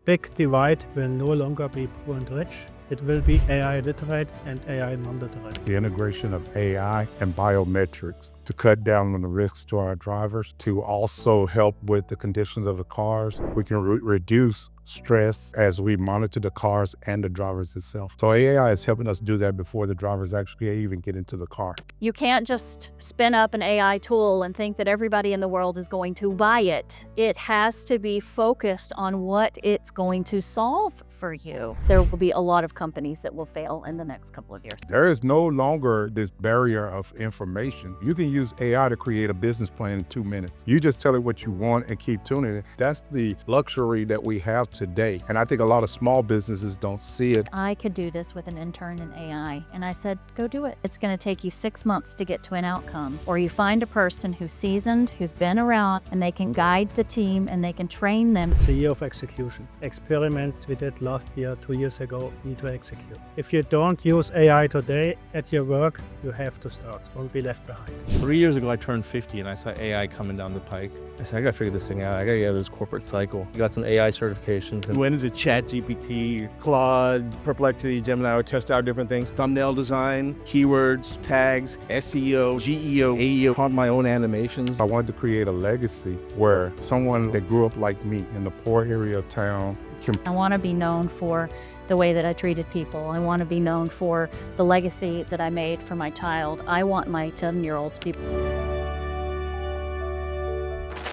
big divide will no longer be poor and rich. It will be AI literate and AI non-literate. The integration of AI and biometrics to cut down on the risks to our drivers, to also help with the conditions of the cars. We can reduce stress as we monitor the cars and the drivers itself. So AI is helping us do that before the drivers actually even get into the car. You can't just spin up an AI tool and think that everybody in the world is going to buy it. It has to be focused on what it's going to solve for you. There will be a lot of companies that will fail in the next couple of years. There is no longer this barrier of information. You can use AI to create a business plan in 2 minutes. You just tell it what you want and keep tuning it. That's the luxury that we have today. And I think a lot of small businesses don't see it. I could do this with an intern in AI. And I said, go do it. It's going to take you 6 months to get to an outcome. Or you find a person who's seasoned, who's been around, and they can guide the team and they can train them. It's a year of execution. Experiments we did last year, 2 years ago, need to execute. If you don't use AI today at your work, you have to start. Won't be left behind. 3 years ago, I turned 50 and I saw AI coming down the pike. I said, I gotta figure this thing out. I gotta get out of this corporate cycle. I got some AI certifications. We went into ChatGPT, Claude, Perplexity, Gemini, would test out different things. Thumbnail design, keywords, tags, SEO, GEO, AEO. On my own animations. I wanted to create a legacy where someone that grew up like me in the poor area of town can. I want to be known for the way that I treated people. I want to be known for the legacy that I made for my child. I want my 10-year-old to be.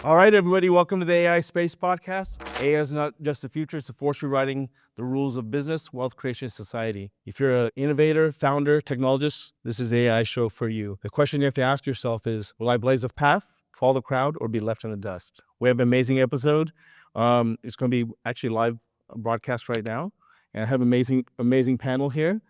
All right, everybody, welcome to the AI Space Podcast. AI is not just the future, it's the force rewriting the rules of business, wealth creation, and society. If you're an innovator, founder, technologist, this is the AI show for you. The question you have to ask yourself is, will I blaze a path, follow the crowd, or be left in the dust? We have an amazing episode. It's going to be actually live broadcast right now. And I have an amazing panel here.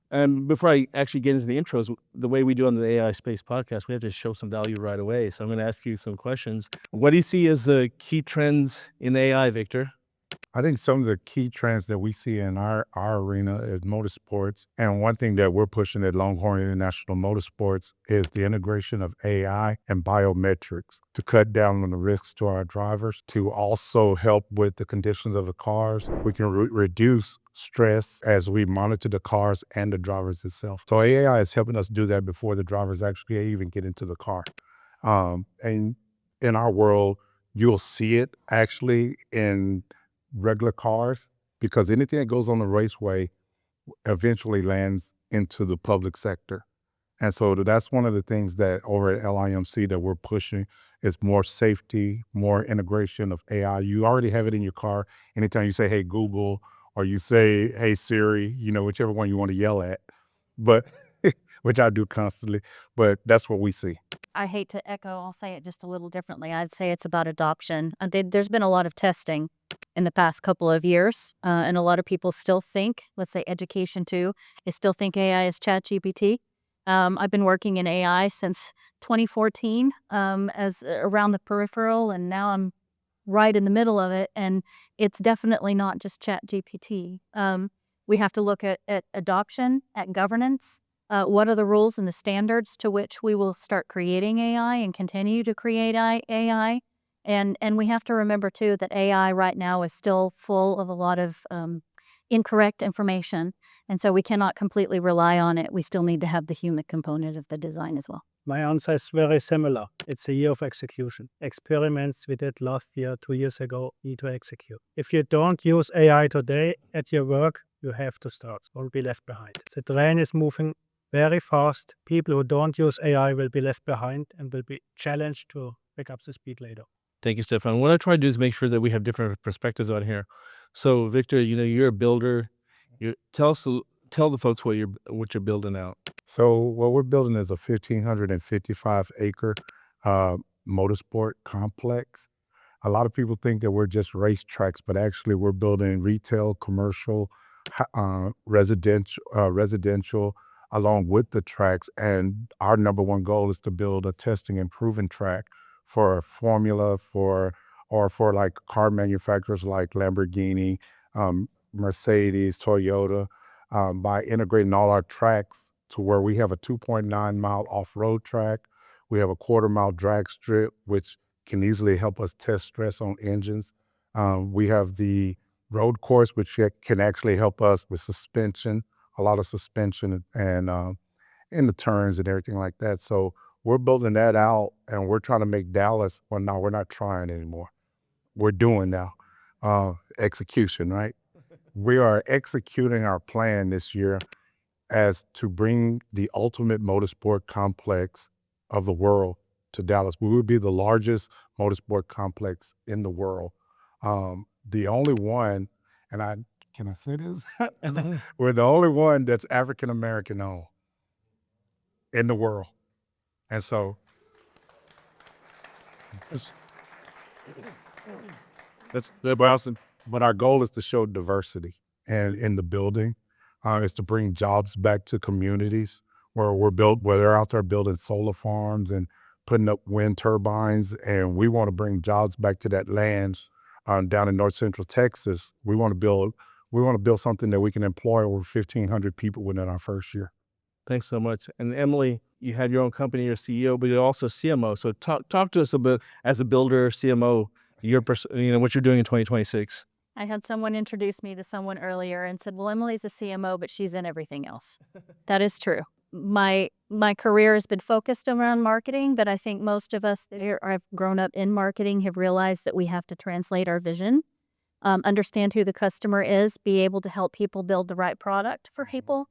And before I actually get into the intros, the way we do on the AI Space Podcast, we have to show some value right away. So I'm going to ask you some questions. What do you see as the key trends in AI, Victor? I think some of the key trends that we see in our arena is motorsports. And one thing that we're pushing at Longhorn International Motorsports is the integration of AI and biometrics to cut down on the risks to our drivers, to also help with the conditions of the cars. We can reduce stress as we monitor the cars and the drivers itself. So AI is helping us do that before the drivers actually even get into the car. And in our world, you'll see it actually in regular cars, because anything that goes on the raceway eventually lands into the public sector. And so that's one of the things that over at LIMC that we're pushing is more safety, more integration of AI. You already have it in your car. Anytime you say, hey, Google, or you say, hey, Siri, whichever one you want to yell at, but which I do constantly, but that's what we see. I hate to echo, I'll say it just a little differently. I'd say it's about adoption. There's been a lot of testing in the past couple of years, and a lot of people still think, let's say education too, still think AI is ChatGPT. I've been working in AI since 2014 as around the peripheral, and now I'm right in the middle of it, and it's definitely not just ChatGPT. We have to look at adoption, at governance. What are the rules and the standards to which we will start creating AI and continue to create AI? And we have to remember, too, that AI right now is still full of a lot of incorrect information. And so we cannot completely rely on it. We still need to have the human component of the design as well. My answer is very similar. It's a year of execution. Experiments we did last year, 2 years ago, need to execute. If you don't use AI today at your work, you have to start. Won't be left behind. The train is moving very fast. People who don't use AI will be left behind and will be challenged to pick up the speed later. Thank you, Stefan. What I try to do is make sure that we have different perspectives on here. So, Victor, you're a builder. Tell the folks what you're building out. So what we're building is a 1,555 acre motorsport complex. A lot of people think that we're just racetracks, but actually we're building retail, commercial, residential along with the tracks. And our number one goal is to build a testing and proven track for Formula, for like car manufacturers like Lamborghini, Mercedes, Toyota, by integrating all our tracks to where we have a 2.9 mile off-road track. We have a 1/4 mile drag strip, which can easily help us test stress on engines. We have the road course, which can actually help us with suspension, a lot of suspension and in the turns and everything like that. So we're building that out, and we're trying to make Dallas, well, no, we're not trying anymore. We're doing now. Execution, right? We are executing our plan this year as to bring the ultimate motorsport complex of the world to Dallas. We would be the largest motorsport complex in the world. The only one, and can I say this? We're the only one that's African American owned in the world. And so That's good, Boston. but our goal is to show diversity and in the building, is to bring jobs back to communities where where they're out there building solar farms and putting up wind turbines, and we want to bring jobs back to that land down in North Central Texas. We want to build something that we can employ over 1,500 people within our first year. Thanks so much. And Emily, you had your own company, you're CEO, but you're also CMO. So talk to us about, as a builder, CMO, what you're doing in 2026. I had someone introduce me to someone earlier and said, well, Emily's a CMO, but she's in everything else. That is true. My career has been focused around marketing, but I think most of us that have grown up in marketing have realized that we have to translate our vision, understand who the customer is, be able to help people build the right product for people.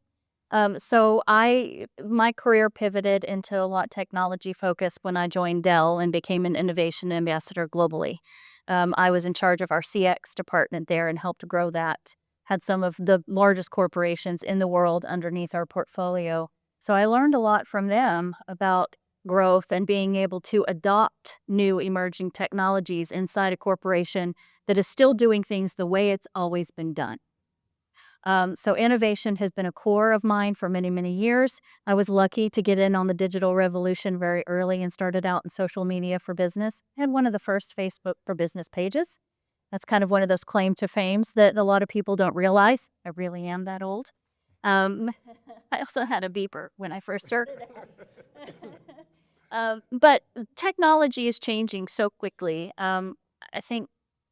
So my career pivoted into a lot technology focused when I joined Dell and became an innovation ambassador globally. I was in charge of our CX department there and helped grow that. Had some of the largest corporations in the world underneath our portfolio. So I learned a lot from them about growth and being able to adopt new emerging technologies inside a corporation that is still doing things the way it's always been done. So innovation has been a core of mine for many, many years. I was lucky to get in on the digital revolution very early and started out in social media for business. I had one of the first Facebook for business pages. That's kind of one of those claim to fames that a lot of people don't realize. I really am that old. I also had a beeper when I first started out. But technology is changing so quickly. I think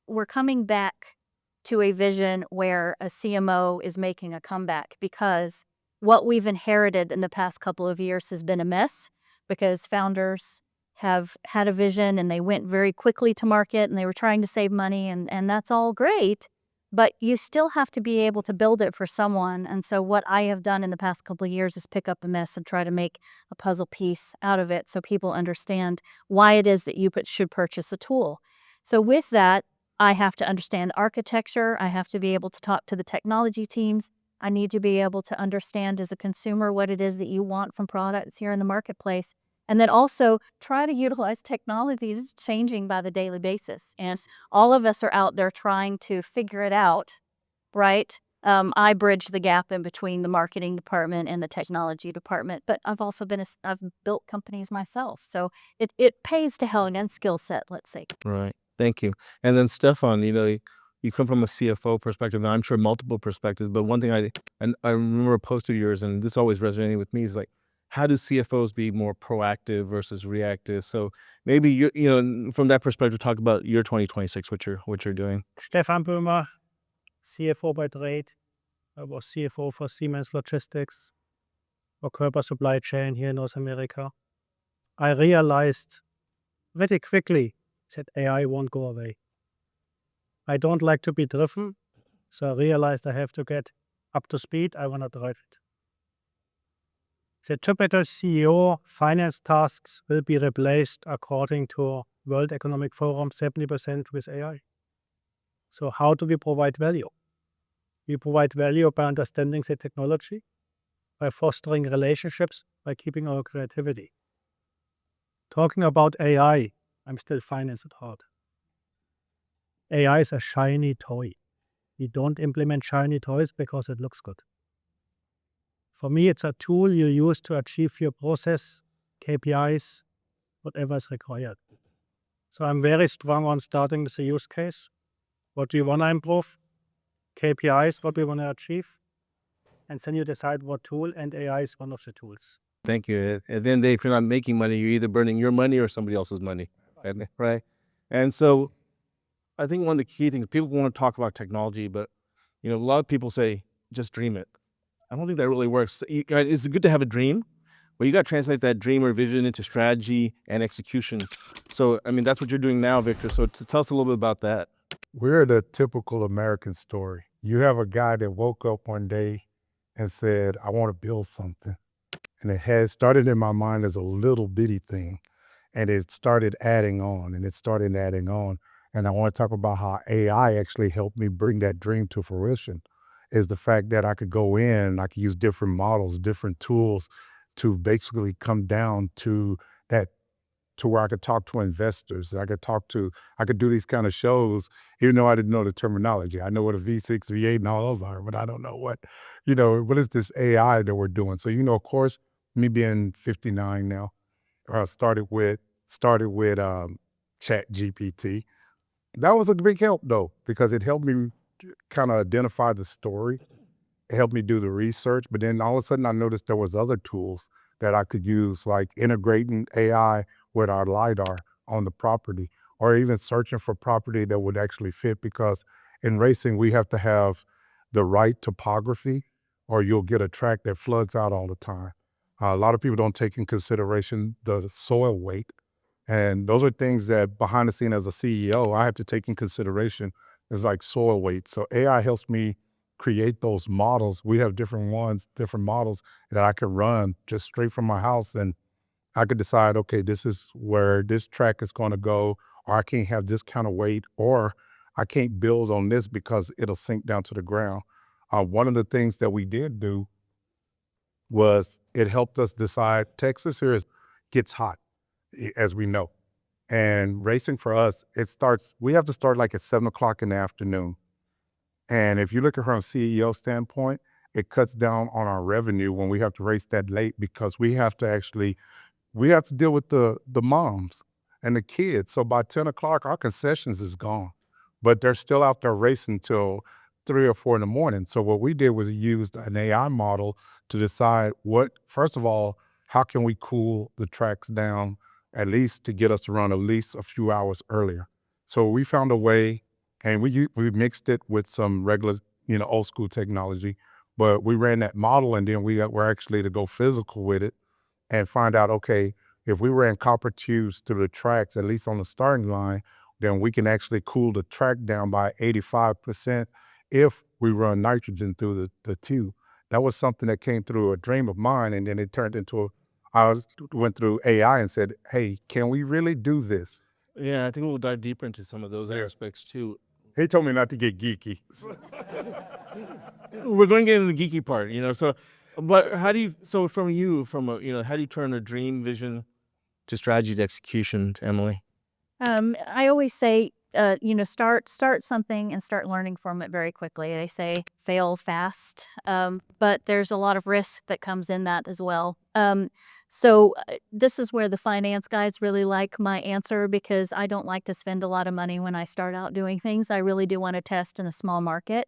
we're coming back to a vision where a CMO is making a comeback, because what we've inherited in the past couple of years has been a mess, because founders have had a vision and they went very quickly to market and they were trying to save money, and that's all great, but you still have to be able to build it for someone. And so what I have done in the past couple of years is pick up a mess and try to make a puzzle piece out of it so people understand why it is that you should purchase a tool. So with that, I have to understand architecture. I have to be able to talk to the technology teams. I need to be able to understand as a consumer what it is that you want from products here in the marketplace. And then also try to utilize technology that's changing by the daily basis. And all of us are out there trying to figure it out, right? I bridge the gap in between the marketing department and the technology department, but I've also I've built companies myself. So it pays to hone in skill set, let's say. Right. Thank you. And then Stefan, you come from a CFO perspective, and I'm sure multiple perspectives, but one thing I remember a post of yours, and this always resonated with me, is like, how do CFOs be more proactive versus reactive? So maybe from that perspective, talk about your 2026, what you're doing. Stefan Boehmer, CFO by trade. I was CFO for Siemens Logistics, or Körber Supply Chain here in North America. I realized very quickly that AI won't go away. I don't like to be driven, so I realized I have to get up to speed. I want to drive it. The typical CEO finance tasks will be replaced, according to World Economic Forum, 70% with AI. So how do we provide value? We provide value by understanding the technology, by fostering relationships, by keeping our creativity. Talking about AI, I'm still finance at heart. AI is a shiny toy. We don't implement shiny toys because it looks good. For me, it's a tool you use to achieve your process, KPIs, whatever is required. So I'm very strong on starting with the use case. What do you want to improve? KPIs, what we want to achieve. And then you decide what tool, and AI is one of the tools. Thank you. At the end of the day, if you're not making money, you're either burning your money or somebody else's money, right? And so I think one of the key things, people want to talk about technology, but a lot of people say just dream it. I don't think that really works. It's good to have a dream, but you got to translate that dream or vision into strategy and execution. So, I mean, that's what you're doing now, Victor. So tell us a little bit about that. We're the typical American story. You have a guy that woke up one day and said, I want to build something. And it had started in my mind as a little bitty thing. And it started adding on and it started adding on. And I want to talk about how AI actually helped me bring that dream to fruition, is the fact that I could go in, I could use different models, different tools to basically come down to that, to where I could talk to investors. I could do these kind of shows, even though I didn't know the terminology. I know what a V6, V8 and all those are, but I don't know what is this AI that we're doing? So, of course, me being 59 now, started with Chat GPT. That was a big help though, because it helped me kind of identify the story. It helped me do the research, but then all of a sudden I noticed there was other tools that I could use, like integrating AI with our LiDAR on the property, or even searching for property that would actually fit, because in racing, we have to have the right topography or you'll get a track that floods out all the time. A lot of people don't take in consideration the soil weight. And those are things that behind the scene as a CEO, I have to take in consideration, is like soil weight. So AI helps me create those models. We have different models that I can run just straight from my house. And I could decide, okay, this is where this track is going to go, or I can't have this kind of weight, or I can't build on this because it'll sink down to the ground. One of the things that we did do was it helped us decide. Texas here gets hot, as we know. And racing for us, we have to start like at 7 o'clock in the afternoon. And if you look at it from a CEO standpoint, it cuts down on our revenue when we have to race that late, because we have to deal with the moms and the kids. So by 10 o'clock, our concessions is gone, but they're still out there racing till 3 or 4 in the morning. So what we did was use an AI model to decide first of all, how can we cool the tracks down, at least to get us to run at least a few hours earlier. So we found a way, and we mixed it with some regular, old school technology, but we ran that model, and then we were actually to go physical with it and find out, okay, if we ran copper tubes through the tracks, at least on the starting line, then we can actually cool the track down by 85% if we run nitrogen through the tube. That was something that came through a dream of mine, and then it turned into I went through AI and said, hey, can we really do this? Yeah, I think we'll dive deeper into some of those aspects too. He told me not to get geeky. We're going to get into the geeky part, so, but how do you turn a dream vision to strategy to execution, Emily? I always say, start something and start learning from it very quickly. They say fail fast, but there's a lot of risk that comes in that as well. So this is where the finance guys really like my answer, because I don't like to spend a lot of money when I start out doing things. I really do want to test in a small market.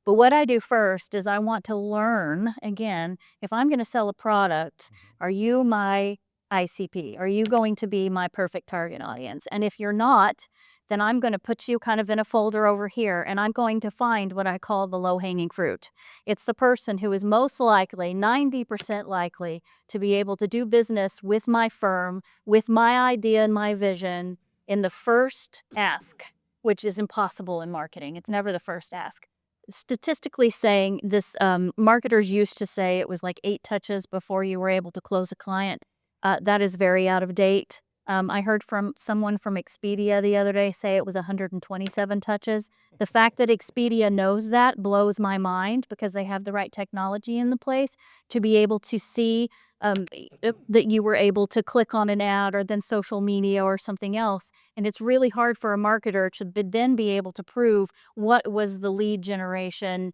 But what I do first is I want to learn, again, if I'm going to sell a product, are you my ICP? Are you going to be my perfect target audience? And if you're not, then I'm going to put you kind of in a folder over here, and I'm going to find what I call the low-hanging fruit. It's the person who is most likely, 90% likely, to be able to do business with my firm, with my idea and my vision in the first ask, which is impossible in marketing. It's never the first ask. Statistically saying this, marketers used to say it was like 8 touches before you were able to close a client. That is very out of date. I heard from someone from Expedia the other day say it was 127 touches. The fact that Expedia knows that blows my mind, because they have the right technology in the place to be able to see that you were able to click on an ad or then social media or something else. And it's really hard for a marketer to then be able to prove what was the lead generation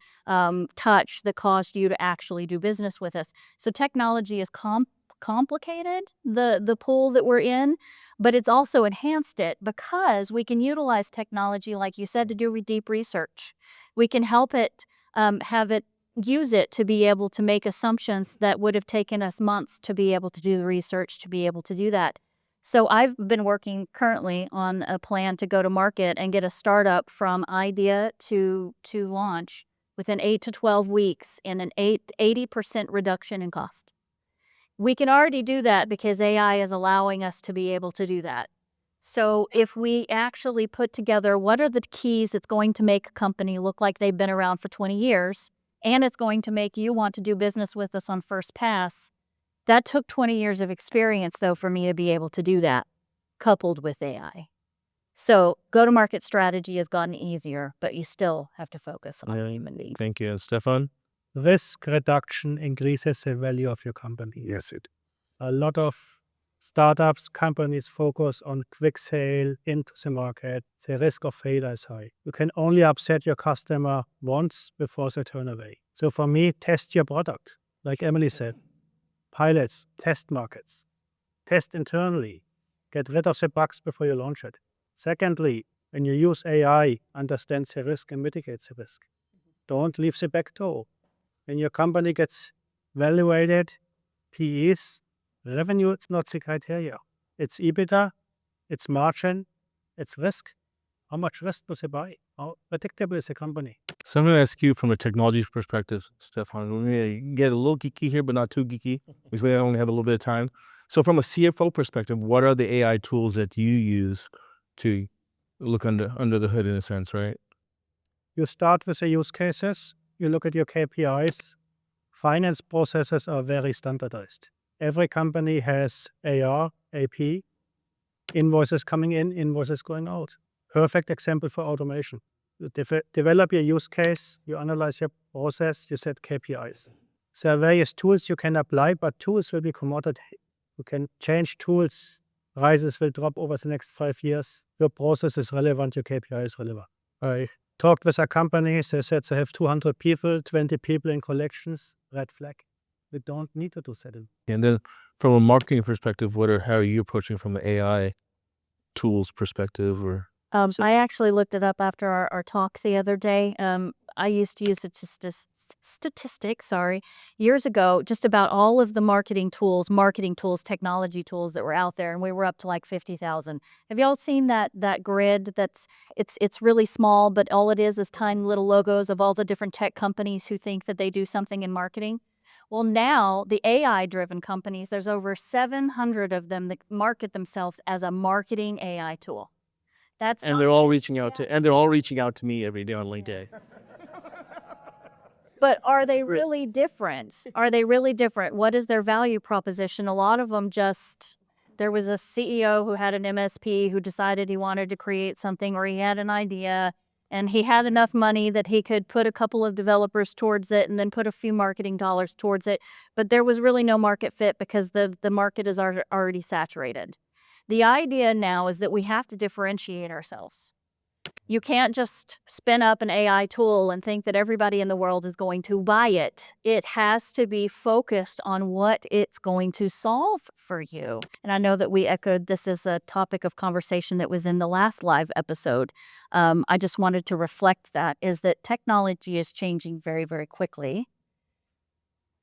touch that caused you to actually do business with us. So technology is complicated, the pool that we're in, but it's also enhanced it, because we can utilize technology, like you said, to do deep research. We can help it, use it to be able to make assumptions that would have taken us months to be able to do the research, to be able to do that. So I've been working currently on a plan to go to market and get a startup from idea to launch within 8 to 12 weeks and an 80% reduction in cost. We can already do that because AI is allowing us to be able to do that. So if we actually put together what are the keys that's going to make a company look like they've been around for 20 years, and it's going to make you want to do business with us on first pass, that took 20 years of experience, though, for me to be able to do that, coupled with AI. So go-to-market strategy has gotten easier, but you still have to focus on human beings. Thank you. Stefan? Risk reduction increases the value of your company. Yes, it. A lot of startups, companies focus on quick sale into the market. The risk of failure is high. You can only upset your customer once before they turn away. So for me, test your product. Like Emily said, pilots, test markets, test internally, get rid of the bugs before you launch it. Secondly, when you use AI, understand the risk and mitigate the risk. Don't leave the back door. When your company gets valuated, PEs, revenue is not the criteria. It's EBITDA, it's margin, it's risk. How much risk do they buy? How predictable is the company? So I'm going to ask you from a technology perspective, Stefan. We're going to get a little geeky here, but not too geeky, because we only have a little bit of time. So from a CFO perspective, what are the AI tools that you use to look under the hood in a sense, right? You start with the use cases, you look at your KPIs. Finance processes are very standardized. Every company has AR, AP, invoices coming in, invoices going out. Perfect example for automation. You develop your use case, you analyze your process, you set KPIs. There are various tools you can apply, but tools will be commodity. You can change tools. Prices will drop over the next 5 years. Your process is relevant, your KPI is relevant. I talked with a company, they said they have 200 people, 20 people in collections, red flag. We don't need to do that. And then from a marketing perspective, how are you approaching from the AI tools perspective? Or I actually looked it up after our talk the other day. I used to use statistics, years ago, just about all of the marketing tools, technology tools that were out there, and we were up to like 50,000. Have y'all seen that grid? It's really small, but all it is tiny little logos of all the different tech companies who think that they do something in marketing. Well, now the AI-driven companies, there's over 700 of them that market themselves as a marketing AI tool. and they're all reaching out to me every day on LinkedIn. But are they really different? What is their value proposition? A lot of them there was a CEO who had an MSP who decided he wanted to create something, or he had an idea and he had enough money that he could put a couple of developers towards it and then put a few marketing dollars towards it. But there was really no market fit because the market is already saturated. The idea now is that we have to differentiate ourselves. You can't just spin up an AI tool and think that everybody in the world is going to buy it. It has to be focused on what it's going to solve for you. And I know that we echoed this as a topic of conversation that was in the last live episode. I just wanted to reflect that technology is changing very, very quickly.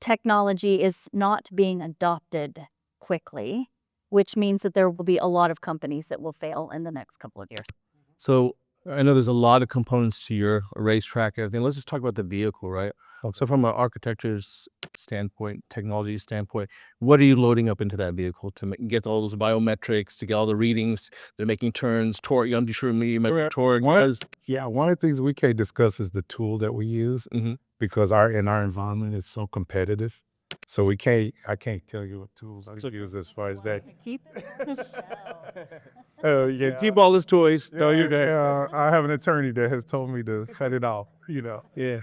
Technology is not being adopted quickly, which means that there will be a lot of companies that will fail in the next couple of years. So I know there's a lot of components to your racetrack, everything. Let's just talk about the vehicle, right? So from an architecture's standpoint, technology standpoint, what are you loading up into that vehicle to get all those biometrics, to get all the readings? They're making turns, torque. I'm sure me, torque. One of the things we can't discuss is the tool that we use, because our environment is so competitive. So I can't tell you what tools I use as far as that. Keep Yeah, keep all his toys. No, you're good. I have an attorney that has told me to cut it off, Yeah.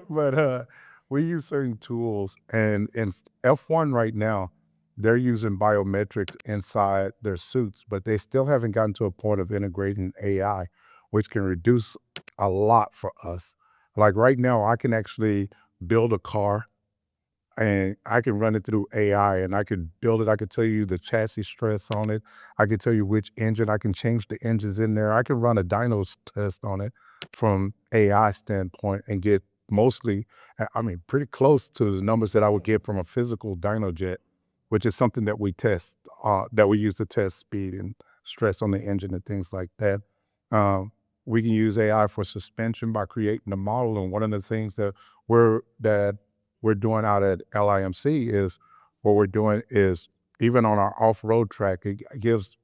But we use certain tools, and in F1 right now, they're using biometrics inside their suits, but they still haven't gotten to a point of integrating AI, which can reduce a lot for us. Like right now, I can actually build a car and I can run it through AI, and I could build it. I could tell you the chassis stress on it. I could tell you which engine. I can change the engines in there. I can run a dyno test on it from AI standpoint and get pretty close to the numbers that I would get from a physical dyno jet which is something that we test, that we use to test speed and stress on the engine and things like that. We can use AI for suspension by creating a model. And one of the things that we're doing out at LIMC is what we're doing is even on our off-road track, it gives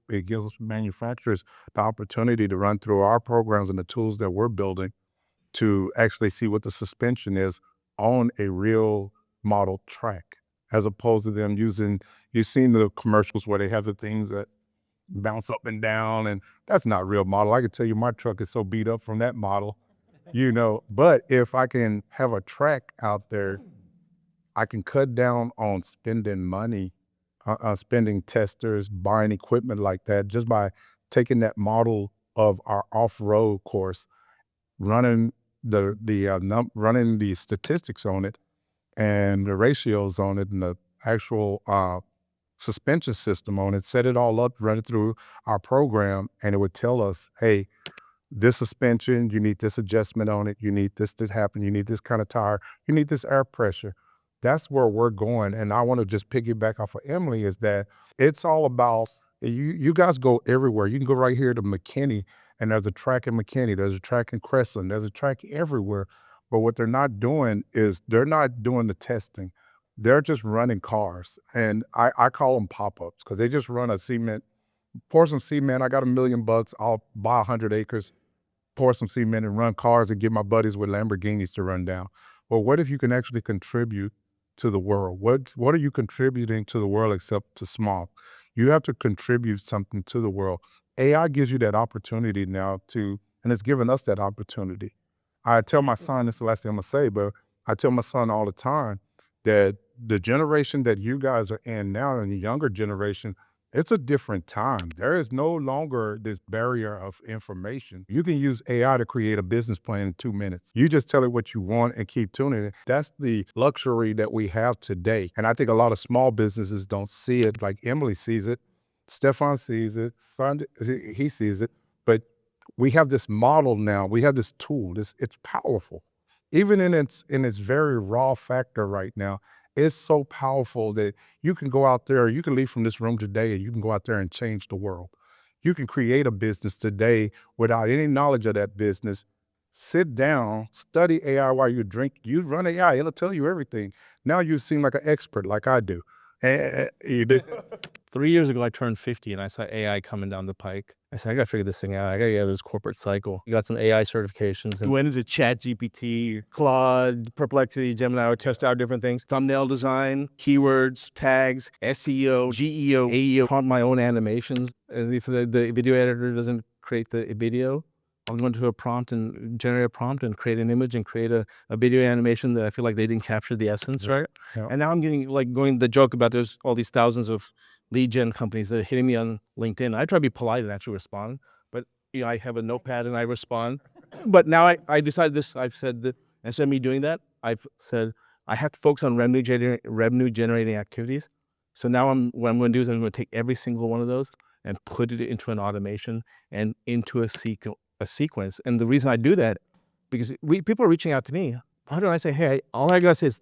manufacturers the opportunity to run through our programs and the tools that we're building to actually see what the suspension is on a real model track, as opposed to them using, you've seen the commercials where they have the things that bounce up and down, and that's not real model. I can tell you my truck is so beat up from that model, but if I can have a track out there, I can cut down on spending money, spending testers, buying equipment like that, just by taking that model of our off-road course, running running the statistics on it and the ratios on it and the actual suspension system on it, set it all up, run it through our program, and it would tell us, hey, this suspension, you need this adjustment on it, you need this to happen, you need this kind of tire, you need this air pressure. That's where we're going. And I want to just piggyback off of Emily, is that it's all about, you guys go everywhere. You can go right here to McKinney, and there's a track in McKinney, there's a track in Crestland, there's a track everywhere. But what they're not doing is they're not doing the testing. They're just running cars. And I call them pop-ups, because they just run pour some cement, I got $1 million, I'll buy 100 acres, pour some cement and run cars and get my buddies with Lamborghinis to run down. Well, what if you can actually contribute to the world? What are you contributing to the world except to small? You have to contribute something to the world. AI gives you that opportunity now and it's given us that opportunity. I tell my son, this is the last thing I'm gonna say, but I tell my son all the time that the generation that you guys are in now, and the younger generation, it's a different time. There is no longer this barrier of information. You can use AI to create a business plan in 2 minutes. You just tell it what you want and keep tuning it. That's the luxury that we have today. And I think a lot of small businesses don't see it like Emily sees it. Stefan sees it. He sees it. But we have this model now. We have this tool. It's powerful. Even in its very raw factor right now, it's so powerful that you can go out there, you can leave from this room today and you can go out there and change the world. You can create a business today without any knowledge of that business. Sit down, study AI while you drink. You run AI, it'll tell you everything. Now you seem like an expert, like I do. You do. 3 years ago, I turned 50 and I saw AI coming down the pike. I said, I gotta figure this thing out. I gotta get out of this corporate cycle. You got some AI certifications and went into ChatGPT, Claude, Perplexity, Gemini. I would test out different things. Thumbnail design, keywords, tags, SEO, GEO, AEO, prompt my own animations. And if the video editor doesn't create the video, I'll go into a prompt and generate a prompt and create an image and create a video animation that I feel like they didn't capture the essence, right? Yeah. And now I'm getting going the joke about there's all these thousands of lead gen companies that are hitting me on LinkedIn. I try to be polite and actually respond, but I have a notepad and I respond. But now I decided this. I've said that instead of me doing that, I've said I have to focus on revenue generating activities. So now what I'm going to do is I'm going to take every single one of those and put it into an automation and into a sequence. And the reason I do that, because people are reaching out to me. How do I say, hey, all I gotta say is,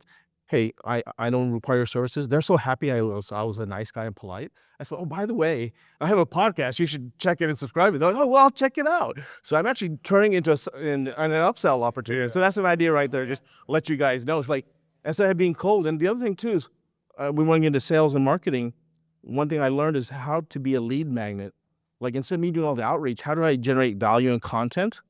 hey, I don't require your services. They're so happy I was a nice guy and polite. I said, oh, by the way, I have a podcast. You should check it and subscribe. They're like, oh, well, I'll check it out. So I'm actually turning into an upsell opportunity. Yeah. So that's an idea right there. Just let you guys know. It's like, instead of being cold. And the other thing too is, we want to get into sales and marketing. One thing I learned is how to be a lead magnet. Like, instead of me doing all the outreach, how do I generate value and content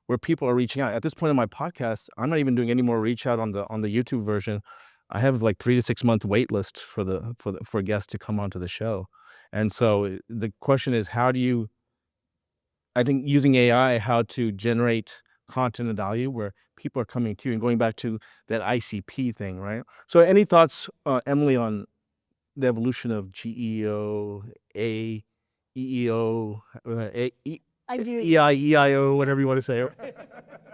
where people are reaching out? At this point in my podcast, I'm not even doing any more reach out on the YouTube version. I have like 3 to 6 month wait list for guests to come onto the show. And so the question is, I think using AI, how to generate content and value where people are coming to you, and going back to that ICP thing, right? So any thoughts, Emily, on the evolution of GEO, EEO, I do. EIO, whatever you want to say.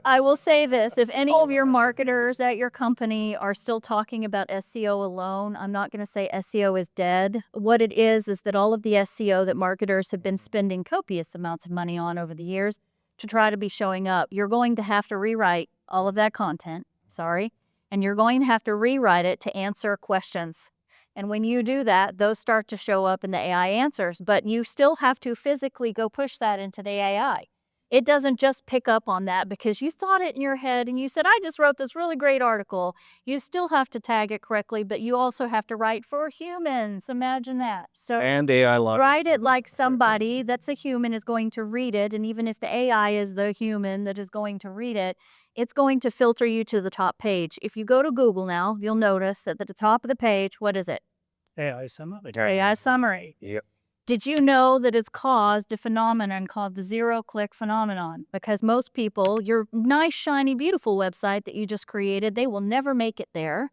I will say this, if any of your marketers at your company are still talking about SEO alone, I'm not going to say SEO is dead. What it is that all of the SEO that marketers have been spending copious amounts of money on over the years to try to be showing up, you're going to have to rewrite all of that content, and you're going to have to rewrite it to answer questions. And when you do that, those start to show up in the AI answers, but you still have to physically go push that into the AI. It doesn't just pick up on that because you thought it in your head and you said, I just wrote this really great article. You still have to tag it correctly, but you also have to write for humans. Imagine that. So And AI logic. write it like somebody that's a human is going to read it. And even if the AI is the human that is going to read it, it's going to filter you to the top page. If you go to Google now, you'll notice that at the top of the page, what is it? AI summary. AI summary. Yep. Did you know that it's caused a phenomenon called the zero-click phenomenon? Because most people, your nice, shiny, beautiful website that you just created, they will never make it there.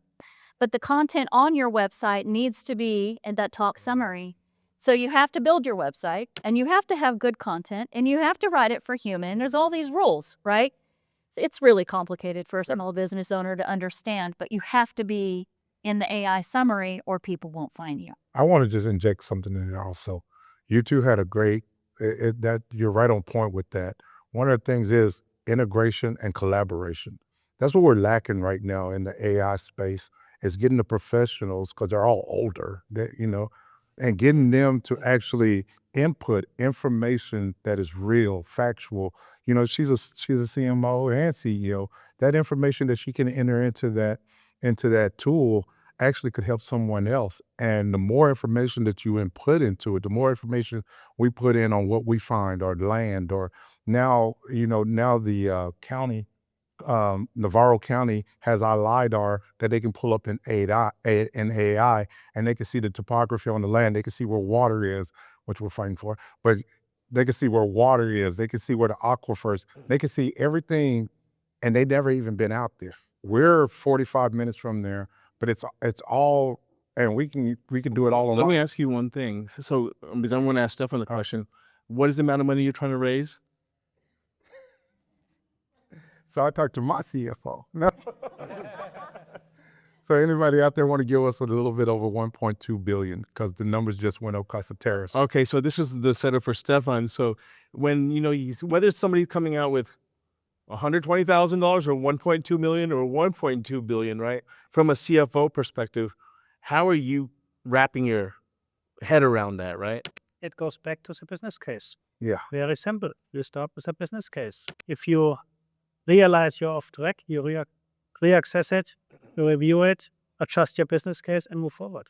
But the content on your website needs to be in that top summary. So you have to build your website, and you have to have good content, and you have to write it for human. There's all these rules, right? It's really complicated for a small business owner to understand, but you have to be in the AI summary or people won't find you. I want to just inject something in there also. You two had a great, that you're right on point with that. One of the things is integration and collaboration. That's what we're lacking right now in the AI space, is getting the professionals, because they're all older, and getting them to actually input information that is real, factual. She's a CMO and CEO. That information that she can enter into that tool actually could help someone else. And the more information that you input into it, the more information we put in on what we find or land, or now the county, Navarro County has our LiDAR that they can pull up in AI, and they can see the topography on the land. They can see where water is, which we're fighting for, but they can see where water is. They can see where the aquifers, they can see everything, and they never even been out there. We're 45 minutes from there, but it's all, and we can do it all Let along. me ask you one thing. So, because I'm going to ask Stefan the question, what is the amount of money you're trying to raise? So I talked to my CFO. No. So anybody out there want to give us a little bit over 1.2 billion, because the numbers just went up because of tariffs. Okay, so this is the setup for Stefan. So when whether it's somebody coming out with $120,000 or 1.2 million or 1.2 billion, right? From a CFO perspective, how are you wrapping your head around that, right? It goes back to the business case. Yeah. Very simple. You start with a business case. If you realize you're off track, you reaccess it, you review it, adjust your business case, and move forward.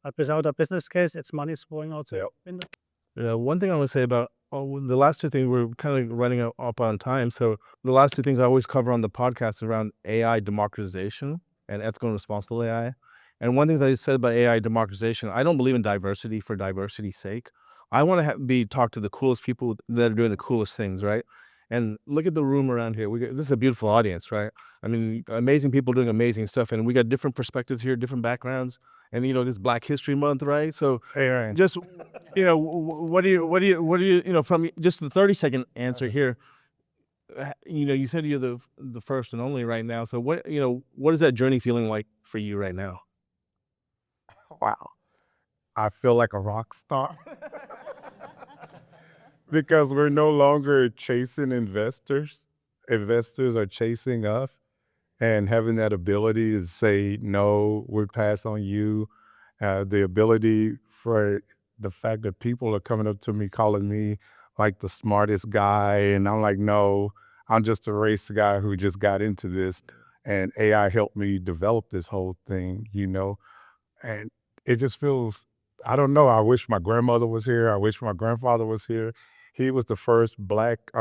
But without a business case, it's money throwing out the window. One thing I want to say about the last two things, we're kind of running up on time. So the last two things I always cover on the podcast is around AI democratization and ethical and responsible AI. And one thing that I said about AI democratization, I don't believe in diversity for diversity's sake. I want to talk to the coolest people that are doing the coolest things, right? And look at the room around here. This is a beautiful audience, right? I mean, amazing people doing amazing stuff, and we got different perspectives here, different backgrounds, and this Black History Month, right? So just what do you from just the 30-second answer here? You said you're the first and only right now. So what is that journey feeling like for you right now? Wow. I feel like a rock star. Because we're no longer chasing investors. Investors are chasing us, and having that ability to say, no, we'll pass on you. The ability for the fact that people are coming up to me, calling me like the smartest guy. And I'm like, no, I'm just a race guy who just got into this, and AI helped me develop this whole thing, and it just feels, I don't know. I wish my grandmother was here. I wish my grandfather was here. He was the first Black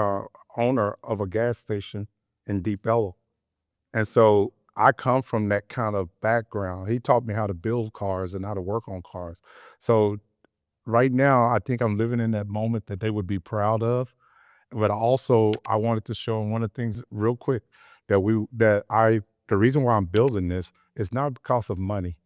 owner of a gas station in Deep Ellum. And so I come from that kind of background. He taught me how to build cars and how to work on cars. So right now, I think I'm living in that moment that they would be proud of. But also, I wanted to show them one of the things real quick, the reason why I'm building this is not because of money.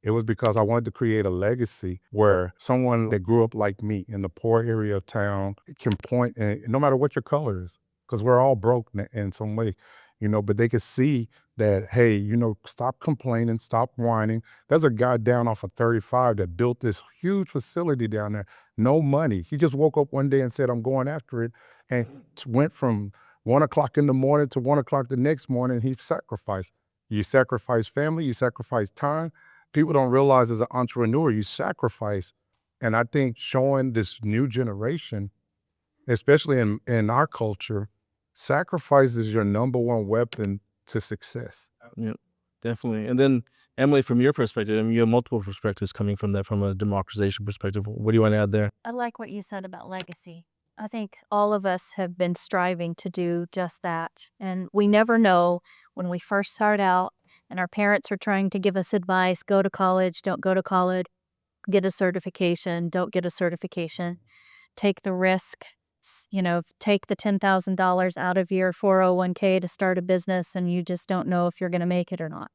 It was because I wanted to create a legacy where someone that grew up like me in the poor area of town can point, and no matter what your color is, because we're all broke in some way, but they could see that, hey, stop complaining, stop whining. There's a guy down off of 35 that built this huge facility down there, no money. He just woke up one day and said, I'm going after it, and went from 1 o'clock in the morning to 1 o'clock the next morning. He sacrificed. You sacrifice family, you sacrifice time, people don't realize as an entrepreneur, you sacrifice. And I think showing this new generation, especially in our culture, sacrifice is your number one weapon to success. Yeah, definitely. And then Emily, from your perspective, I mean, you have multiple perspectives coming from that, from a democratization perspective. What do you want to add there? I like what you said about legacy. I think all of us have been striving to do just that. And we never know when we first start out and our parents are trying to give us advice, go to college, don't go to college, get a certification, don't get a certification, take the risk, take the $10,000 out of your 401k to start a business and you just don't know if you're going to make it or not.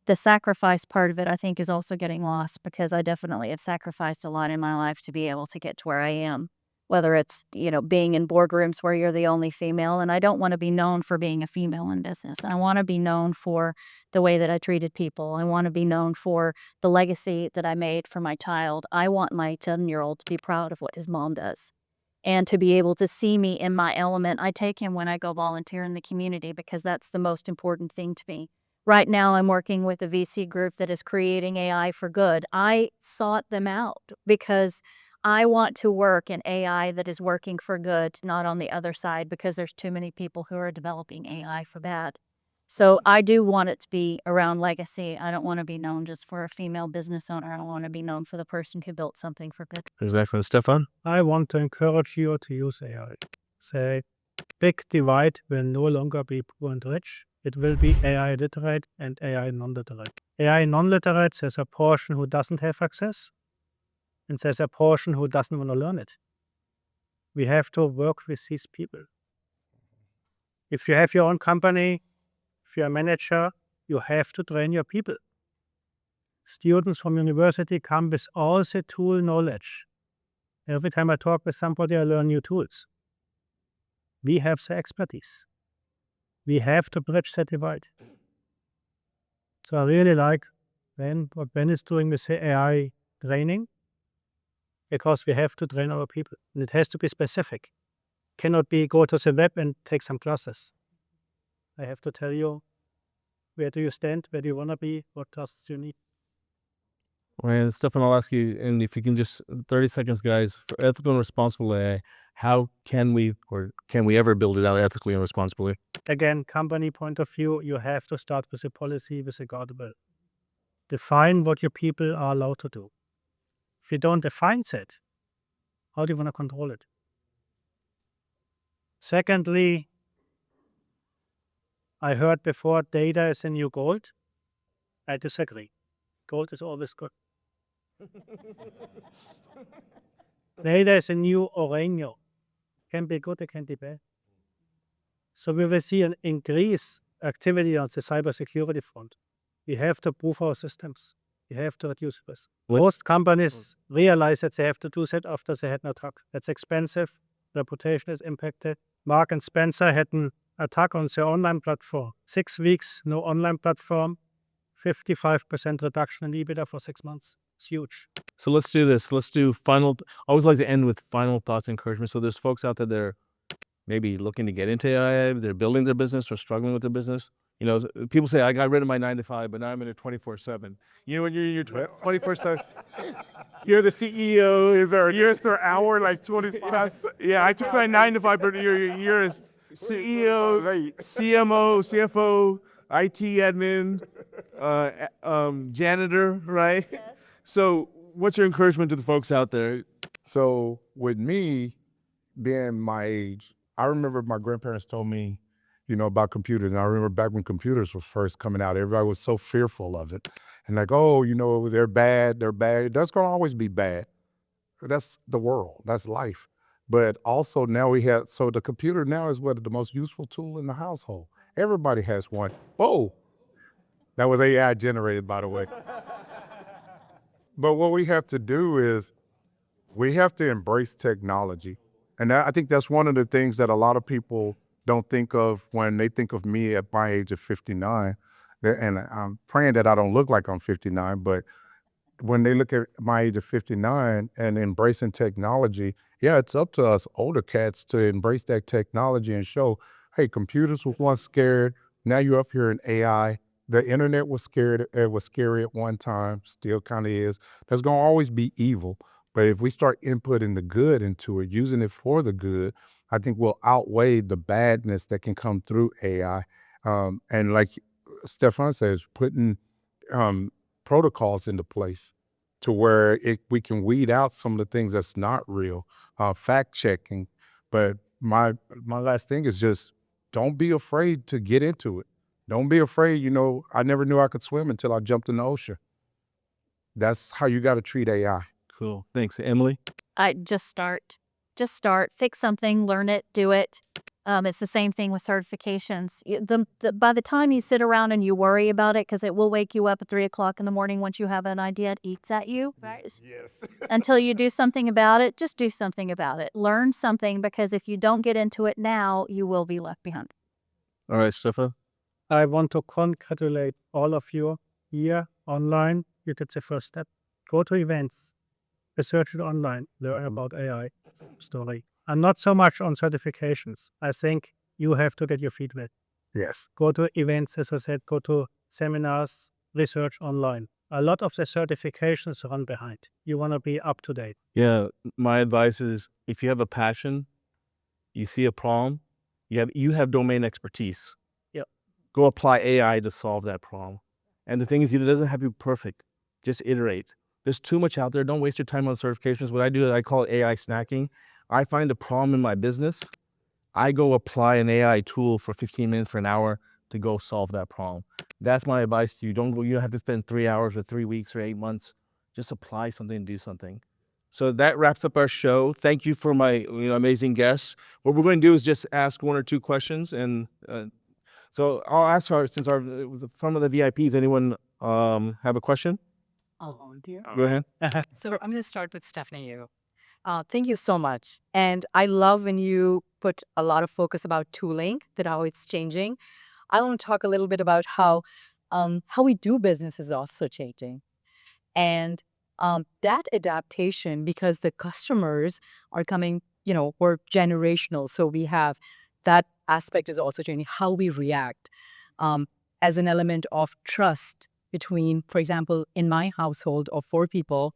The sacrifice part of it, I think, is also getting lost because I definitely have sacrificed a lot in my life to be able to get to where I am, whether it's, being in boardrooms where you're the only female. And I don't want to be known for being a female in business. I want to be known for the way that I treated people. I want to be known for the legacy that I made for my child. I want my 10-year-old to be proud of what his mom does and to be able to see me in my element. I take him when I go volunteer in the community because that's the most important thing to me. Right now, I'm working with a VC group that is creating AI for good. I sought them out because I want to work in AI that is working for good, not on the other side, because there's too many people who are developing AI for bad. So I do want it to be around legacy. I don't want to be known just for a female business owner. I want to be known for the person who built something for good. Exactly. Stefan? I want to encourage you to use AI. Say, big divide will no longer be poor and rich. It will be AI literate and AI non-literate. AI non-literate, there's a portion who doesn't have access, and there's a portion who doesn't want to learn it. We have to work with these people. If you have your own company, if you're a manager, you have to train your people. Students from university come with all the tool knowledge. Every time I talk with somebody, I learn new tools. We have the expertise. We have to bridge that divide. So I really like what Ben is doing with the AI training, because we have to train our people. And it has to be specific. Cannot be go to the web and take some classes. I have to tell you, where do you stand, where do you want to be, what classes do you need. And Stefan, I'll ask you, and if you can just 30 seconds, guys, for ethical and responsible AI, how can we ever build it out ethically and responsibly? Again, company point of view, you have to start with a policy, with a guardrail. Define what your people are allowed to do. If you don't define that, how do you want to control it? Secondly, I heard before data is the new gold. I disagree. Gold is always good. Data is a new oregano. Can be good, it can be bad. So we will see an increased activity on the cybersecurity front. We have to prove our systems. We have to reduce risk. Most companies realize that they have to do that after they had an attack. That's expensive. Reputation is impacted. Mark and Spencer had an attack on their online platform. 6 weeks, no online platform. 55% reduction in EBITDA for 6 months. It's huge. So let's do this. Let's do final. I always like to end with final thoughts and encouragement. So there's folks out there that are maybe looking to get into AI, they're building their business or struggling with their business. People say, I got rid of my 9 to 5, but now I'm in it 24/7. When you're in your 24/7, you're the CEO, is there years per hour, like 20 past? Yeah, I took my 9 to 5, but you're a CEO, CMO, CFO, IT admin, janitor, right? Yes. So what's your encouragement to the folks out there? So with me being my age, I remember my grandparents told me, about computers. And I remember back when computers were first coming out, everybody was so fearful of it. And like, oh, they're bad. That's going to always be bad. That's the world. That's life. But also now so the computer now is the most useful tool in the household. Everybody has one. Whoa. That was AI generated, by the way. But what we have to do is we have to embrace technology. And I think that's one of the things that a lot of people don't think of when they think of me at my age of 59. And I'm praying that I don't look like I'm 59, but when they look at my age of 59 and embracing technology, yeah, it's up to us older cats to embrace that technology and show, hey, computers were once scared. Now you're up here in AI. The internet was scared. It was scary at one time, still kind of is. There's going to always be evil. But if we start inputting the good into it, using it for the good, I think we'll outweigh the badness that can come through AI. And like Stefan says, putting protocols into place to where we can weed out some of the things that's not real, fact checking. But my last thing is just don't be afraid to get into it. Don't be afraid. You know, I never knew I could swim until I jumped in the ocean. That's how you got to treat AI. Cool. Thanks. Emily? I just start. Just start. Fix something, learn it, do it. It's the same thing with certifications. By the time you sit around and you worry about it, because it will wake you up at 3 o'clock in the morning once you have an idea, it eats at you. Right? Yes. Until you do something about it, just do something about it. Learn something, because if you don't get into it now, you will be left behind. All right, Stefan? I want to congratulate all of you here online. You did the first step. Go to events, research it online, learn about AI story. And not so much on certifications. I think you have to get your feet wet. Yes. Go to events, as I said, go to seminars, research online. A lot of the certifications run behind. You want to be up to date. Yeah, my advice is if you have a passion, you see a problem, you have domain expertise. Yep. Go apply AI to solve that problem. And the thing is, it doesn't have to be perfect. Just iterate. There's too much out there. Don't waste your time on certifications. What I do is I call it AI snacking. I find a problem in my business. I go apply an AI tool for 15 minutes for an hour to go solve that problem. That's my advice to you. You don't have to spend 3 hours or 3 weeks or 8 months. Just apply something and do something. So that wraps up our show. Thank you for my amazing guests. What we're going to do is just ask 1 or 2 questions. And so I'll ask since some of the VIPs, anyone have a question? I'll volunteer. Go ahead. So I'm going to start with Stephanie. Thank you so much. And I love when you put a lot of focus about tooling, that how it's changing. I want to talk a little bit about how we do business is also changing. And that adaptation, because the customers are coming, we're generational. So we have that aspect is also changing, how we react as an element of trust between, for example, in my household of 4 people,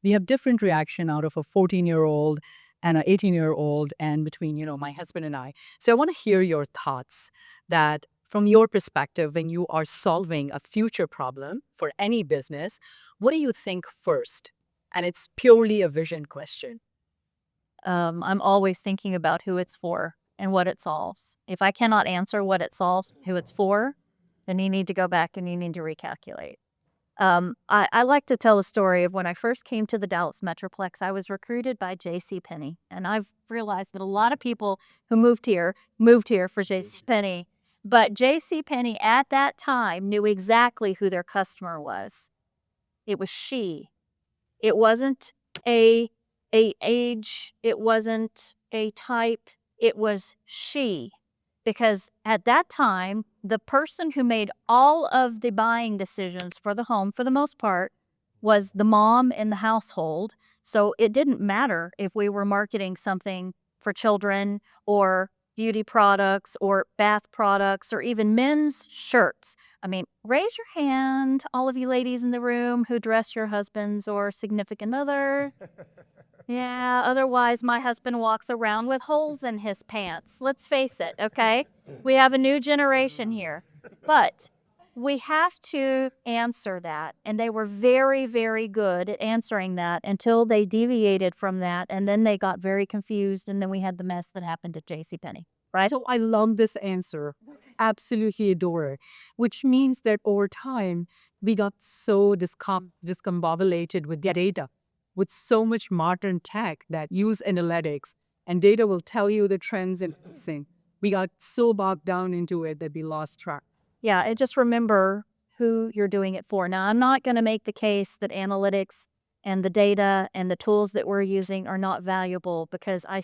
we have different reaction out of a 14-year-old and an 18-year-old and between, my husband and I. So I want to hear your thoughts that from your perspective, when you are solving a future problem for any business, what do you think first? And it's purely a vision question. I'm always thinking about who it's for and what it solves. If I cannot answer what it solves, who it's for, then you need to go back and you need to recalculate. I like to tell a story of when I first came to the Dallas Metroplex. I was recruited by JCPenney, and I've realized that a lot of people who moved here for JCPenney, but JCPenney at that time knew exactly who their customer was. It was she. It wasn't a age. It wasn't a type. It was she. Because at that time, the person who made all of the buying decisions for the home, for the most part, was the mom in the household. So it didn't matter if we were marketing something for children or beauty products or bath products or even men's shirts. I mean, raise your hand, all of you ladies in the room who dress your husbands or significant other. Yeah, otherwise my husband walks around with holes in his pants. Let's face it, okay? We have a new generation here. But we have to answer that. And they were very, very good at answering that until they deviated from that. And then they got very confused. And then we had the mess that happened at JCPenney, right? So I love this answer. Absolutely adore it. Which means that over time, we got so discombobulated with the data, with so much modern tech that use analytics and data will tell you the trends in pricing. We got so bogged down into it that we lost track. Yeah, and just remember who you're doing it for. Now, I'm not going to make the case that analytics and the data and the tools that we're using are not valuable, because I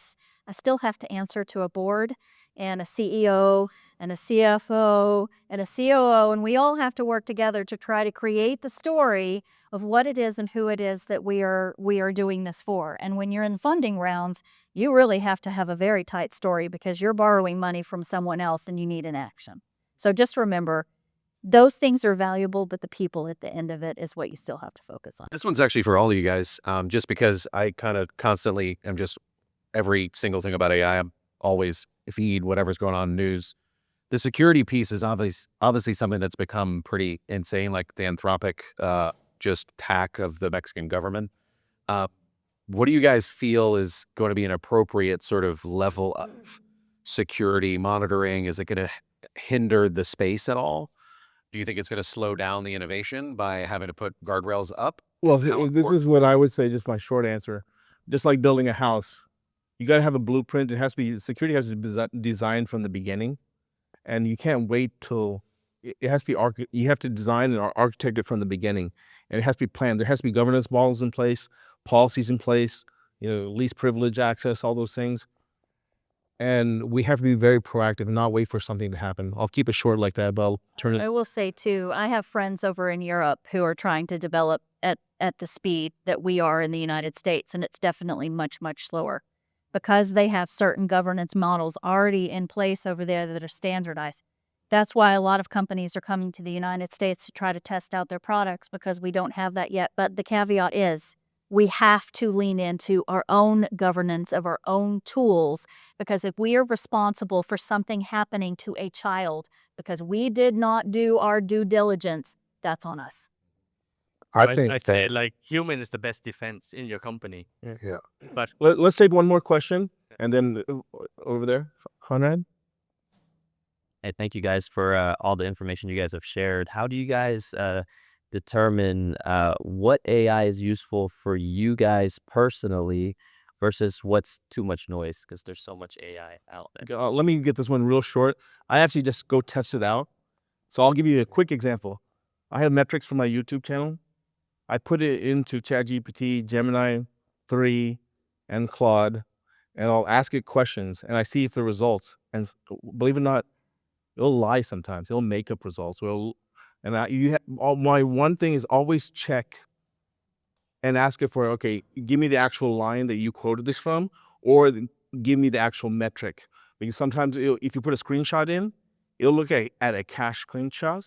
still have to answer to a board and a CEO and a CFO and a COO, and we all have to work together to try to create the story of what it is and who it is that we are doing this for. And when you're in funding rounds, you really have to have a very tight story, because you're borrowing money from someone else and you need an action. So just remember, those things are valuable, but the people at the end of it is what you still have to focus on. This one's actually for all of you guys, just because I kind of constantly am just every single thing about AI. I'm always feed whatever's going on in news. The security piece is obviously something that's become pretty insane, like the Anthropic just hack of the Mexican government. What do you guys feel is going to be an appropriate sort of level of security monitoring? Is it going to hinder the space at all? Do you think it's going to slow down the innovation by having to put guardrails up? Well, How this is what I would say, just my short answer. Just like building a house, you got to have a blueprint. It has to be, security has to be designed from the beginning. And you can't wait till, it has to be, you have to design and architect it from the beginning. And it has to be planned. There has to be governance models in place, policies in place, least privilege access, all those things. And we have to be very proactive and not wait for something to happen. I'll keep it short like that, but I'll turn it. I will say too, I have friends over in Europe who are trying to develop at the speed that we are in the United States, and it's definitely much, much slower because they have certain governance models already in place over there that are standardized. That's why a lot of companies are coming to the United States to try to test out their products because we don't have that yet. But the caveat is we have to lean into our own governance of our own tools, because if we are responsible for something happening to a child because we did not do our due diligence, that's on us. I'd say like human is the best defense in your company. Yeah. But let's take one more question, and then over there, Conrad. Hey, thank you guys for all the information you guys have shared. How do you guys determine what AI is useful for you guys personally versus what's too much noise? Because there's so much AI out there. Let me get this one real short. I actually just go test it out. So I'll give you a quick example. I have metrics for my YouTube channel. I put it into ChatGPT, Gemini 3, and Claude, and I'll ask it questions, and I see if the results, and believe it or not, it'll lie sometimes. It'll make up results. My one thing is always check and ask it for, okay, give me the actual line that you quoted this from, or give me the actual metric. Because sometimes if you put a screenshot in, it'll look at a cache screenshot,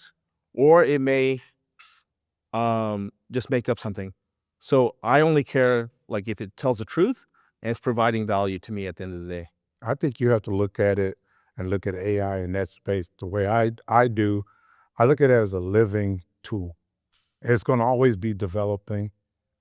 or it may just make up something. So I only care like if it tells the truth and it's providing value to me at the end of the day. I think you have to look at it and look at AI in that space the way I do. I look at it as a living tool. It's going to always be developing.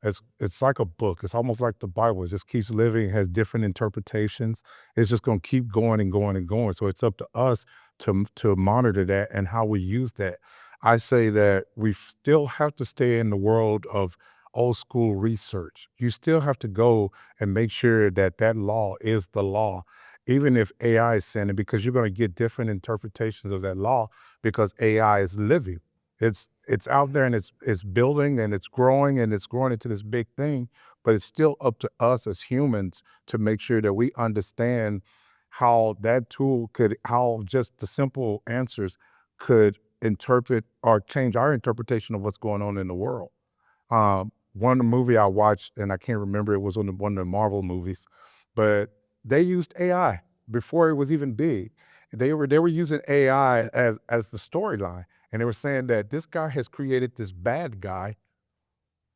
It's like a book. It's almost like the Bible. It just keeps living, has different interpretations. It's just going to keep going and going and going. So it's up to us to monitor that and how we use that. I say that we still have to stay in the world of old school research. You still have to go and make sure that that law is the law, even if AI is saying it, because you're going to get different interpretations of that law because AI is living. It's out there and it's building and it's growing into this big thing, but it's still up to us as humans to make sure that we understand how that tool how just the simple answers could interpret or change our interpretation of what's going on in the world. One movie I watched, and I can't remember, it was one of the Marvel movies, but they used AI before it was even big. They were using AI as the storyline. And they were saying that this guy has created this bad guy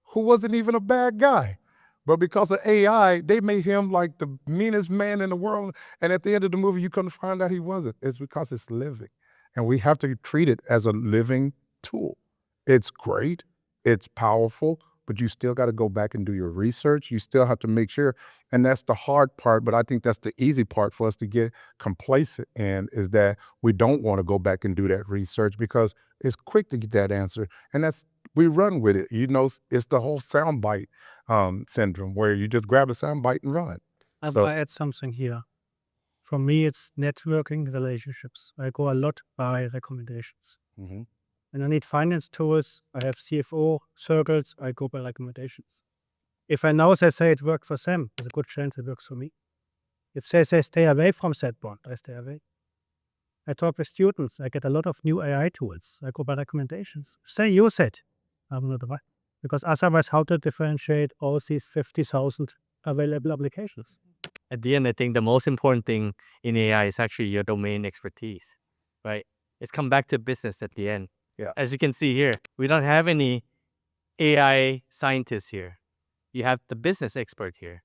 who wasn't even a bad guy. But because of AI, they made him like the meanest man in the world. And at the end of the movie, you come to find out he wasn't. It's because it's living. And we have to treat it as a living tool. It's great. It's powerful. But you still got to go back and do your research. You still have to make sure. And that's the hard part, but I think that's the easy part for us to get complacent in, is that we don't want to go back and do that research because it's quick to get that answer. And we run with it. It's the whole soundbite syndrome where you just grab a soundbite and run. I'll add something here. For me, it's networking relationships. I go a lot by recommendations. Mm-hmm. When I need finance tools, I have CFO circles, I go by recommendations. If I know they say it worked for them, there's a good chance it works for me. If they say stay away from that bond, I stay away. I talk with students, I get a lot of new AI tools. I go by recommendations. If they use it, I'm not right. Because otherwise, how to differentiate all these 50,000 available applications? At the end, I think the most important thing in AI is actually your domain expertise, right? It's come back to business at the end. As you can see here, we don't have any AI scientists here. You have the business expert here.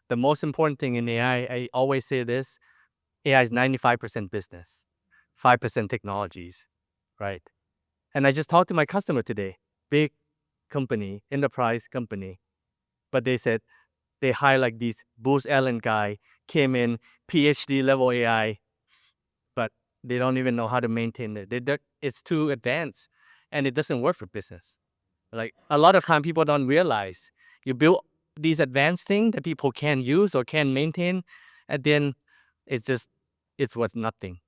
The most important thing in AI, I always say this, AI is 95% business, 5% technologies, right? And I just talked to my customer today, big company, enterprise company, but they said they hire like these Booz Allen guy, came in, PhD level AI, but they don't even know how to maintain it. It's too advanced and it doesn't work for business. Like a lot of time people don't realize you build these advanced things that people can use or can maintain, and then it's worth nothing,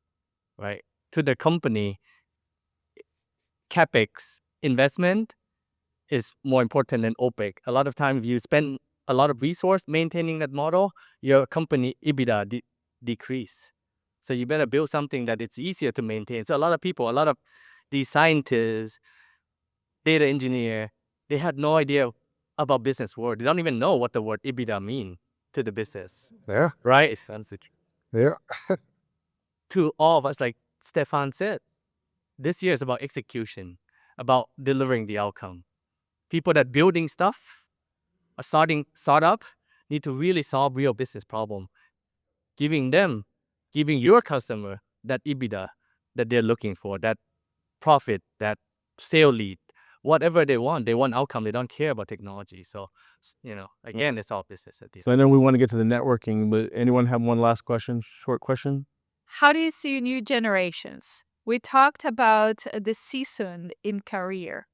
right? To the company, CapEx investment is more important than OpEx. A lot of times, if you spend a lot of resource maintaining that model, your company EBITDA decrease. So you better build something that it's easier to maintain. So a lot of people, a lot of these scientists, data engineer, they had no idea about business word. They don't even know what the word EBITDA mean to the business. Yeah. Right? Yeah. To all of us, like Stefan said, this year is about execution, about delivering the outcome. People that building stuff, are starting startup, need to really solve real business problem. Giving your customer that EBITDA that they're looking for, that profit, that sale lead, whatever they want outcome. They don't care about technology. So, again, it's all business at the end. So I know we want to get to the networking, but anyone have one last question, short question? How do you see new generations? We talked about the season in career.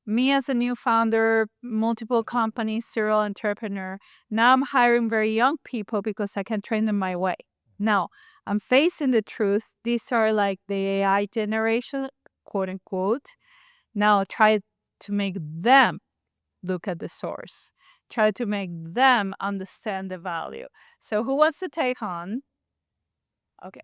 Me as a new founder, multiple companies, serial entrepreneur, now I'm hiring very young people because I can train them my way. Now, I'm facing the truth. These are like the AI generation, quote unquote. Now, try to make them look at the source. Try to make them understand the value. So who wants to take on? Okay.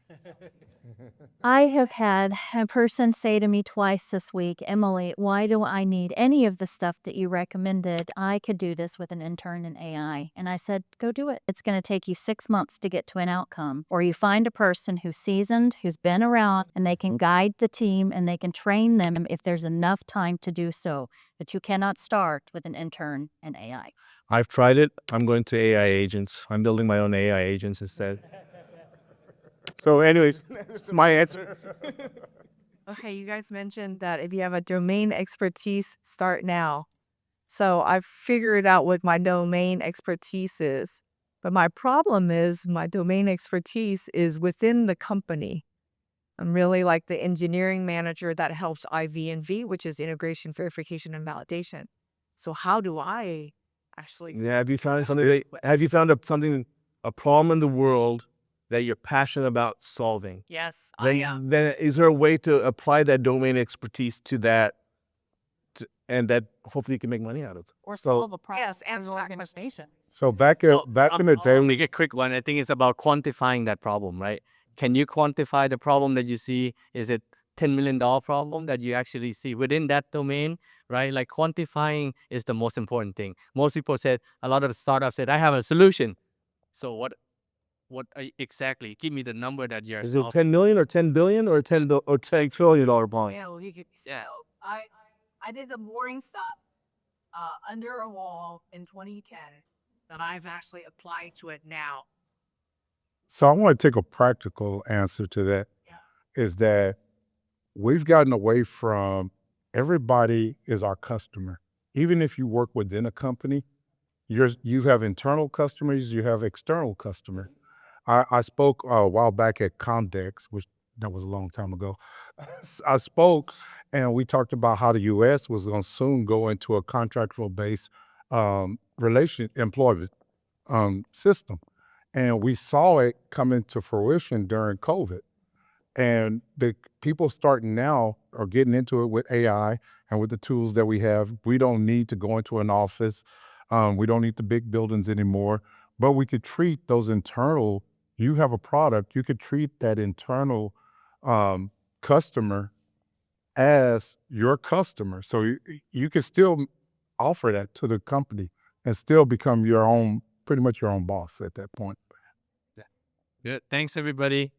I have had a person say to me twice this week, Emily, why do I need any of the stuff that you recommended? I could do this with an intern in AI. And I said, go do it. It's going to take you 6 months to get to an outcome. Or you find a person who's seasoned, who's been around, and they can guide the team and they can train them if there's enough time to do so. But you cannot start with an intern in AI. I've tried it. I'm going to AI agents. I'm building my own AI agents instead. So anyways, that's my answer. Okay, you guys mentioned that if you have a domain expertise, start now. So I've figured out what my domain expertise is. But my problem is my domain expertise is within the company. I'm really like the engineering manager that helps IV&V, which is integration, verification, and validation. So how do I actually... Yeah, have you found something? Have you found a problem in the world that you're passionate about solving? Yes, Then, I am. Then is there a way to apply that domain expertise to that, and that hopefully you can make money out of? Or solve a problem. Yes, as an organization. So back in the day, I'll make a quick one. I think it's about quantifying that problem, right? Can you quantify the problem that you see? Is it $10 million problem that you actually see within that domain, right? Like quantifying is the most important thing. Most people said, a lot of the startups said, I have a solution. So what exactly? Give me the number that you're Is it 10 million or 10 billion or $10 trillion bond? Yeah, well, I did the boring stuff under a wall in 2010 that I've actually applied to it now. so I want to take a practical answer to that. Is that we've gotten away from everybody is our customer. Even if you work within a company, you have internal customers, you have external customers. I spoke a while back at Comdex, which that was a long time ago. I spoke and we talked about how the U.S. was going to soon go into a contractual-based employment system. And we saw it come into fruition during COVID. And the people starting now are getting into it with AI and with the tools that we have. We don't need to go into an office. We don't need the big buildings anymore. But we could treat those internal, you have a product, you could treat that internal customer as your customer. So you can still offer that to the company and still become your own, pretty much your own boss at that point. Good. Thanks, everybody.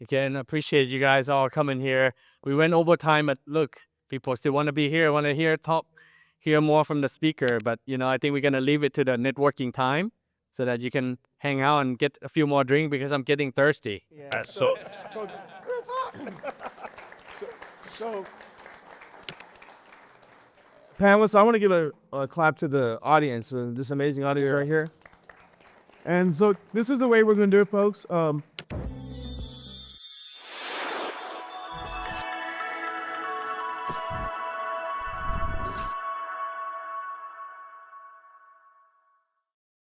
Again, appreciate you guys all coming here. We went over time, but look, People still want to be here, want to hear more from the speaker. But I think we're gonna leave it to the networking time so that you can hang out and get a few more drinks because I'm getting thirsty. Panelists, I want to give a clap to the audience, this amazing audience right here. And so this is the way we're going to do it, folks.